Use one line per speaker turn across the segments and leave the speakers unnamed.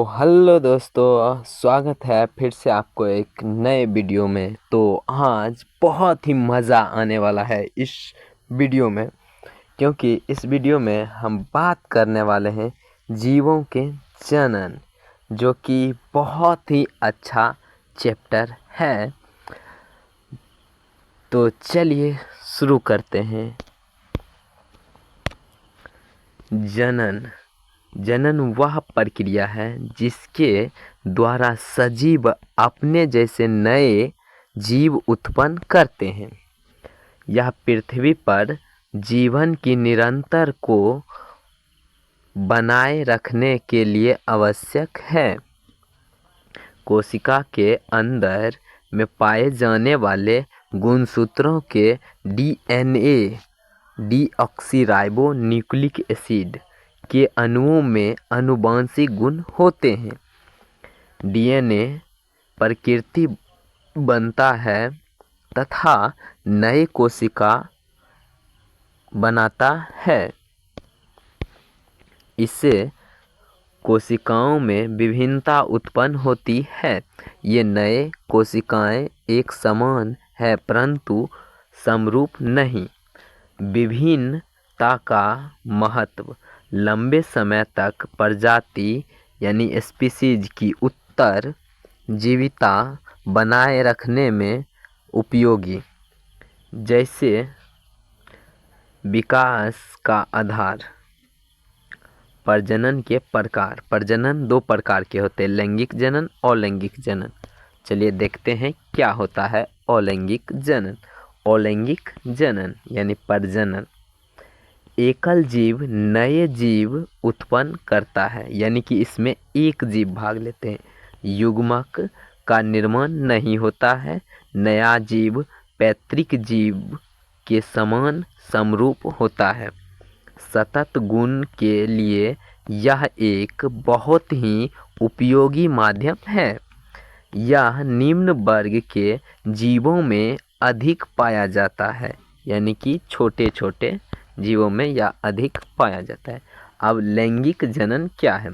Hello दोस्तों, स्वागत है फिर से आपको एक नए वीडियो में। तो आज बहुत ही मज़ा आने वाला है इस वीडियो में, क्योंकि इस वीडियो में हम बात करने वाले हैं जीवों के जनन, जो कि बहुत ही अच्छा चैप्टर है। तो चलिए शुरू करते हैं। जनन वह प्रक्रिया है जिसके द्वारा सजीव अपने जैसे नए जीव उत्पन्न करते हैं। यह पृथ्वी पर जीवन की निरंतर को बनाए रखने के लिए आवश्यक है। कोशिका के अंदर में पाए जाने वाले गुणसूत्रों के डीएनए डीऑक्सीराइबो न्यूक्लिक एसिड के अणुओं में आनुवंशिक गुण होते हैं। डीएनए प्रकृति बनता है तथा नए कोशिका बनाता है। इससे कोशिकाओं में विभिन्नता उत्पन्न होती है। ये नए कोशिकाएं एक समान है परंतु समरूप नहीं। विभिन्नता का महत्व लंबे समय तक प्रजाति यानी स्पीशीज की उत्तर जीविता बनाए रखने में उपयोगी। जैसे विकास का आधार। प्रजनन के प्रकार। प्रजनन दो प्रकार के होते हैं, लैंगिक जनन और अलैंगिक जनन। चलिए देखते हैं क्या होता है अलैंगिक जनन। अलैंगिक जनन यानी प्रजनन एकल जीव नए जीव उत्पन्न करता है, यानी कि इसमें एक जीव भाग लेते हैं। युग्मक का निर्माण नहीं होता है। नया जीव पैतृक जीव के समान समरूप होता है। सतत गुण के लिए यह एक बहुत ही उपयोगी माध्यम है। यह निम्न वर्ग के जीवों में अधिक पाया जाता है, यानी कि छोटे छोटे जीवों में यह अधिक पाया जाता है। अब लैंगिक जनन क्या है?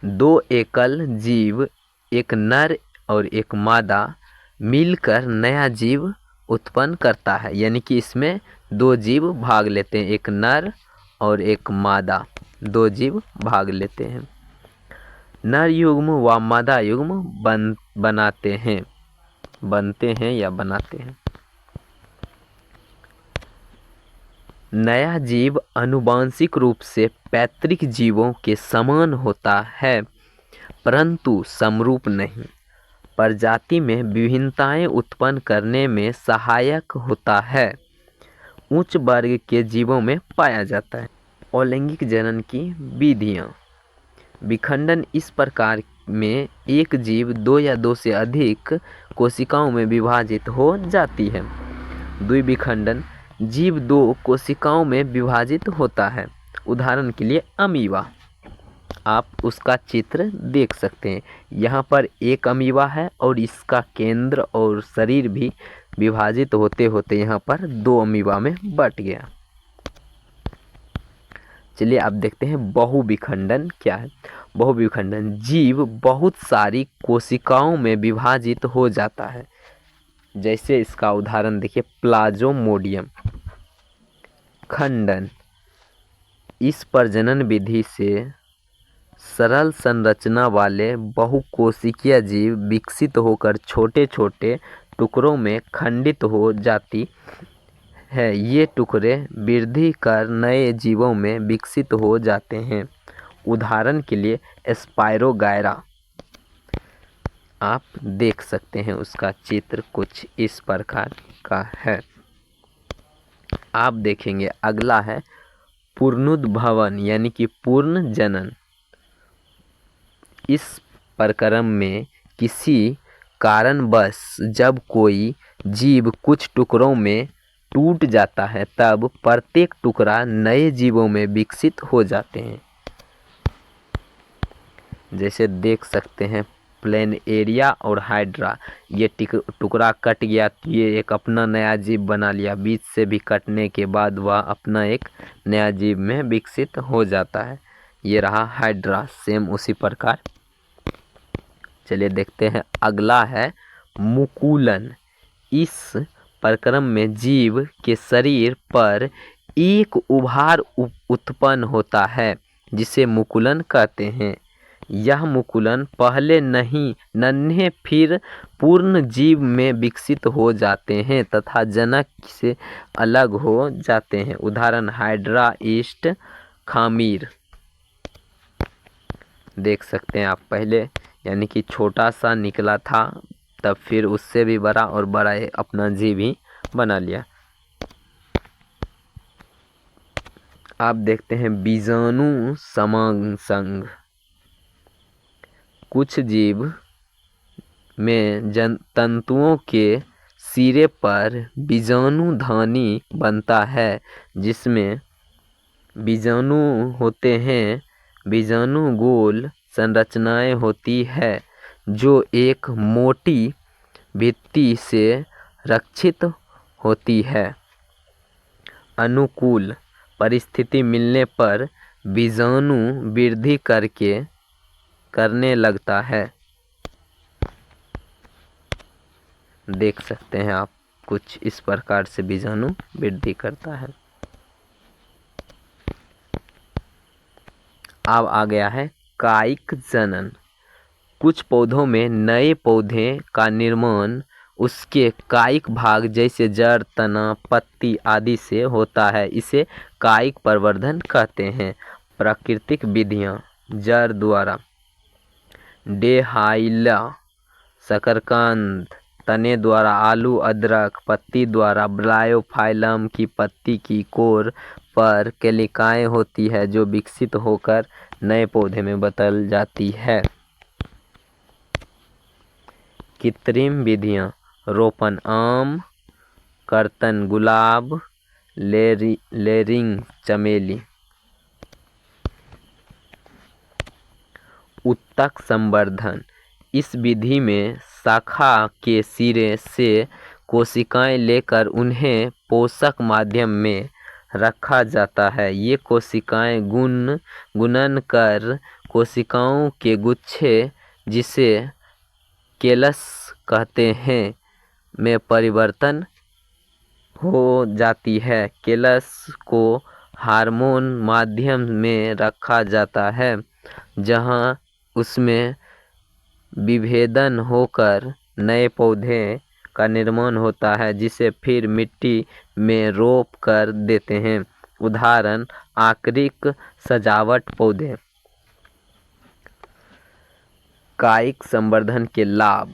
दो एकल जीव, एक नर और एक मादा मिलकर नया जीव उत्पन्न करता है, यानी कि इसमें दो जीव भाग लेते हैं, एक नर और एक मादा, दो जीव भाग लेते हैं। नर युग्म व मादा युग्म बनते हैं या बनाते हैं। नया जीव आनुवंशिक रूप से पैतृक जीवों के समान होता है परंतु समरूप नहीं। प्रजाति में विभिन्नताएं उत्पन्न करने में सहायक होता है। उच्च वर्ग के जीवों में पाया जाता है। अलैंगिक जनन की विधियाँ। विखंडन इस प्रकार में एक जीव दो या दो से अधिक कोशिकाओं में विभाजित हो जाती है। द्विविखंडन जीव दो कोशिकाओं में विभाजित होता है। उदाहरण के लिए अमीबा, आप उसका चित्र देख सकते हैं। यहाँ पर एक अमीबा है और इसका केंद्र और शरीर भी विभाजित होते होते यहाँ पर दो अमीबा में बट गया। चलिए अब देखते हैं बहुविखंडन क्या है। बहुविखंडन जीव बहुत सारी कोशिकाओं में विभाजित हो जाता है। जैसे इसका उदाहरण देखिए, प्लाज्मोडियम खंडन। इस प्रजनन विधि से सरल संरचना वाले बहुकोशिकीय जीव विकसित होकर छोटे छोटे टुकड़ों में खंडित हो जाती है। ये टुकड़े वृद्धि कर नए जीवों में विकसित हो जाते हैं। उदाहरण के लिए स्पायरोगायरा, आप देख सकते हैं उसका चित्र कुछ इस प्रकार का है। आप देखेंगे अगला है पूर्णोद्भवन यानी कि पूर्ण जनन। इस प्रक्रम में किसी कारणवश जब कोई जीव कुछ टुकड़ों में टूट जाता है तब प्रत्येक टुकड़ा नए जीवों में विकसित हो जाते हैं। जैसे देख सकते हैं प्लेनेरिया और हाइड्रा, ये टुकड़ा कट गया तो ये एक अपना नया जीव बना लिया। बीच से भी कटने के बाद वह अपना एक नया जीव में विकसित हो जाता है। ये रहा हाइड्रा, सेम उसी प्रकार। चलिए देखते हैं, अगला है मुकुलन। इस प्रक्रम में जीव के शरीर पर एक उभार उत्पन्न होता है जिसे मुकुलन कहते हैं। यह मुकुलन पहले नहीं नन्हे फिर पूर्ण जीव में विकसित हो जाते हैं तथा जनक से अलग हो जाते हैं। उदाहरण हाइड्रा, ईस्ट, खामीर। देख सकते हैं आप, पहले यानी कि छोटा सा निकला था, तब फिर उससे भी बड़ा और बड़ा अपना जीव ही बना लिया। आप देखते हैं बीजाणु समांग। कुछ जीव में तंतुओं के सिरे पर बीजाणुधानी बनता है जिसमें बीजाणु होते हैं। बीजाणु गोल संरचनाएं होती है जो एक मोटी भित्ति से रक्षित होती है। अनुकूल परिस्थिति मिलने पर बीजाणु वृद्धि करने लगता है। देख सकते हैं आप, कुछ इस प्रकार से बीजाणु वृद्धि करता है। अब आ गया है कायिक जनन। कुछ पौधों में नए पौधे का निर्माण उसके कायिक भाग जैसे जड़, तना, पत्ती आदि से होता है। इसे कायिक प्रवर्धन कहते हैं। प्राकृतिक विधियाँ: जड़ द्वारा डेहाइला, शकरकंद; तने द्वारा आलू, अदरक; पत्ती द्वारा ब्रायोफाइलम की पत्ती की कोर पर केलिकाएँ होती है जो विकसित होकर नए पौधे में बदल जाती है। कृत्रिम विधियाँ: रोपण आम, कर्तन गुलाब, लेयरिंग चमेली। उत्तक संवर्धन: इस विधि में शाखा के सिरे से कोशिकाएं लेकर उन्हें पोषक माध्यम में रखा जाता है। ये कोशिकाएं गुणन कर कोशिकाओं के गुच्छे, जिसे केलस कहते हैं, में परिवर्तन हो जाती है। केलस को हार्मोन माध्यम में रखा जाता है जहां उसमें विभेदन होकर नए पौधे का निर्माण होता है जिसे फिर मिट्टी में रोप कर देते हैं। उदाहरण आंतरिक सजावट पौधे। कायिक संवर्धन के लाभ: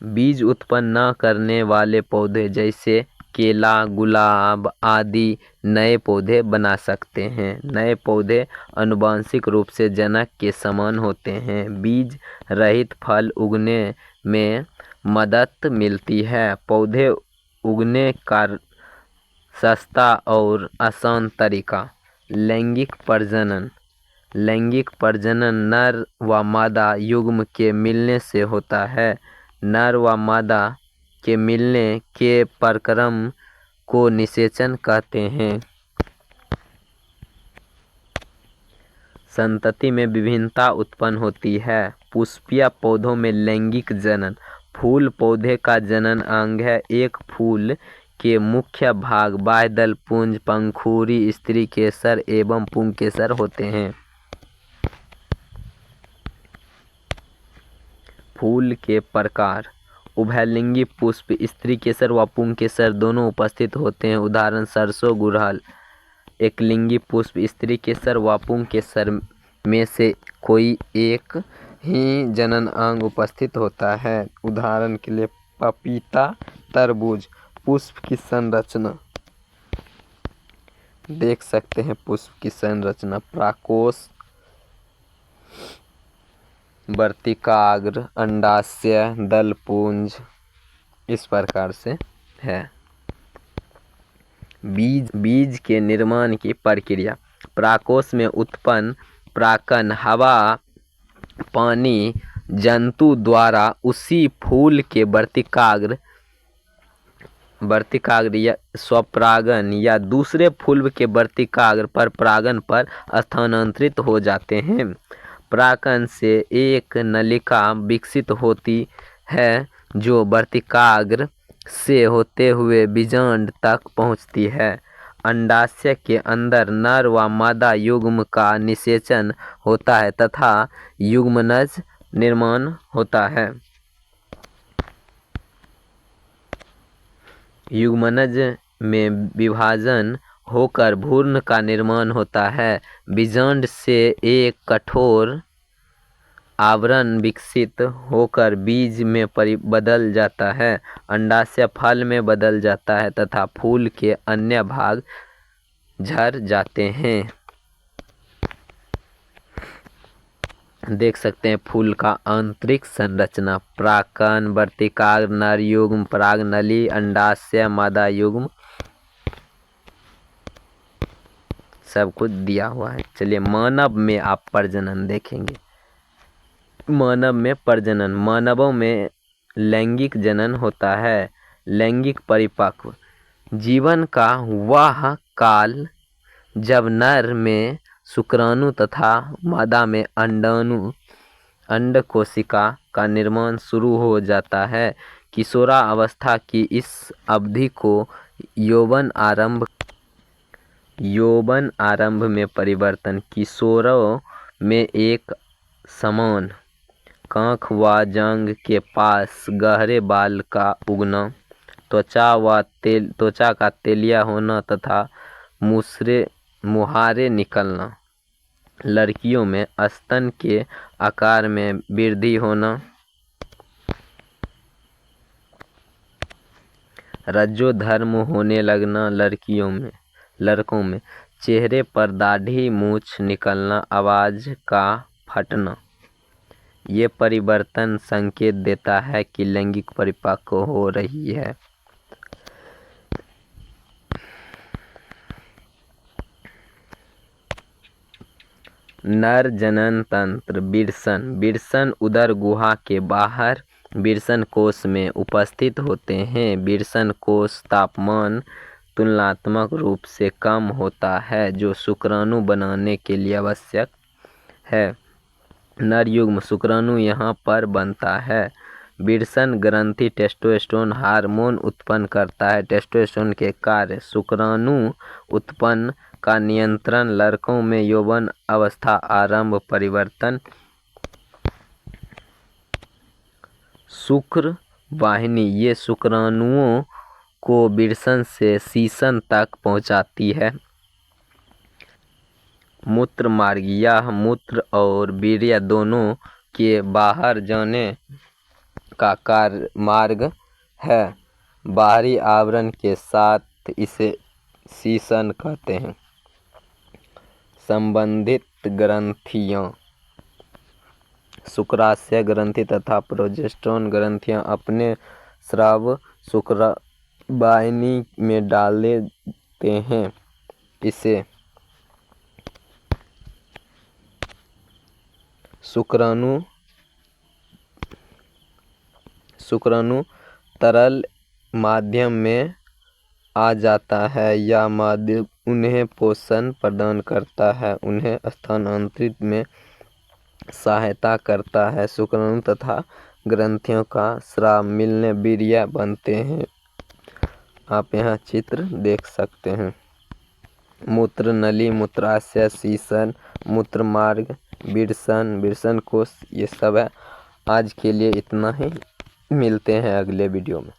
बीज उत्पन्न न करने वाले पौधे जैसे केला, गुलाब आदि नए पौधे बना सकते हैं। नए पौधे आनुवंशिक रूप से जनक के समान होते हैं। बीज रहित फल उगने में मदद मिलती है। पौधे उगने का सस्ता और आसान तरीका। लैंगिक प्रजनन। लैंगिक प्रजनन नर व मादा युग्म के मिलने से होता है। नर व मादा के मिलने के प्रक्रम को निषेचन कहते हैं। संतति में विभिन्नता उत्पन्न होती है। पुष्पीय पौधों में लैंगिक जनन। फूल पौधे का जनन अंग है। एक फूल के मुख्य भाग बाह्यदल पुंज, पंखुड़ी, स्त्री केसर एवं पुंकेसर होते हैं। फूल के प्रकार: उभयलिंगी पुष्प, स्त्री केसर व पुंकेसर दोनों उपस्थित होते हैं। उदाहरण सरसों, गुड़हल। एकलिंगी पुष्प, स्त्री केसर व पुंकेसर में से कोई एक ही जनन अंग उपस्थित होता है। उदाहरण के लिए पपीता, तरबूज। पुष्प की संरचना देख सकते हैं। पुष्प की संरचना प्राकोष, वर्तिकाग्र, अंडाशय, दलपुंज इस प्रकार से है। बीज के निर्माण की प्रक्रिया: प्राकोष में उत्पन्न प्राकन हवा, पानी, जंतु द्वारा उसी फूल के वर्तिकाग्र वर्तिकाग्र या स्वपरागन या दूसरे फूल के वर्तिकाग्र पर परागन पर स्थानांतरित हो जाते हैं। परागन से एक नलिका विकसित होती है जो वर्तिकाग्र से होते हुए बीजांड तक पहुंचती है। अंडाशय के अंदर नर व मादा युग्म का निषेचन होता है तथा युग्मनज निर्माण होता है। युग्मनज में विभाजन होकर भ्रूण का निर्माण होता है। बीजांड से एक कठोर आवरण विकसित होकर बीज में बदल जाता है। अंडाशय फल में बदल जाता है तथा फूल के अन्य भाग झड़ जाते हैं। देख सकते हैं फूल का आंतरिक संरचना। परागकण, वर्तिकाग्र, नर युग्म, परागनली, अंडाशय, मादा युग्म, सब कुछ दिया हुआ है। चलिए मानव में आप प्रजनन देखेंगे। मानव में प्रजनन, मानवों में लैंगिक जनन होता है। लैंगिक परिपक्व जीवन का वह काल जब नर में शुक्राणु तथा मादा में अंड कोशिका का निर्माण शुरू हो जाता है। किशोरावस्था की इस अवधि को यौवन आरंभ में परिवर्तन। किशोरों में एक समान कांख व जांघ के पास गहरे बाल का उगना, त्वचा का तेलिया होना तथा मुहारे निकलना। लड़कियों में स्तन के आकार में वृद्धि होना। रजोधर्म होने लगना। लड़कों में चेहरे पर दाढ़ी मूछ निकलना, आवाज का फटना। ये परिवर्तन संकेत देता है कि लैंगिक परिपक्व हो रही है। नर जनन तंत्र। विरसन उदर गुहा के बाहर विरसन कोश में उपस्थित होते हैं। विरसन कोश तापमान तुलनात्मक रूप से कम होता है जो शुक्राणु बनाने के लिए आवश्यक है। नर युग्म शुक्राणु यहाँ पर बनता है। विरसन ग्रंथि टेस्टोस्टेरोन हार्मोन उत्पन्न करता है। टेस्टोस्टेरोन के कार्य शुक्राणु उत्पन्न का नियंत्रण, लड़कों में यौवन अवस्था आरंभ, परिवर्तन। शुक्र वाहिनी ये शुक्राणुओं को विरसन से सीसन तक पहुंचाती है। मूत्र मार्ग, यह मूत्र और वीर्य दोनों के बाहर जाने का मार्ग है। बाहरी आवरण के साथ इसे सीसन कहते हैं। संबंधित ग्रंथियां। शुक्राशय ग्रंथि तथा प्रोजेस्टेरोन ग्रंथियां अपने स्राव शुक्रवाहिनी में डाल देते हैं। इसे शुक्राणु तरल माध्यम में आ जाता है। यह माध्यम उन्हें पोषण प्रदान करता है, उन्हें स्थानांतरित में सहायता करता है। शुक्राणु तथा ग्रंथियों का स्राव मिलने वीर्य बनते हैं। आप यहाँ चित्र देख सकते हैं। मूत्र नली, मूत्राशय, सीसन, मूत्र मार्ग, विरसन कोश, ये सब है। आज के लिए इतना ही, मिलते हैं अगले वीडियो में।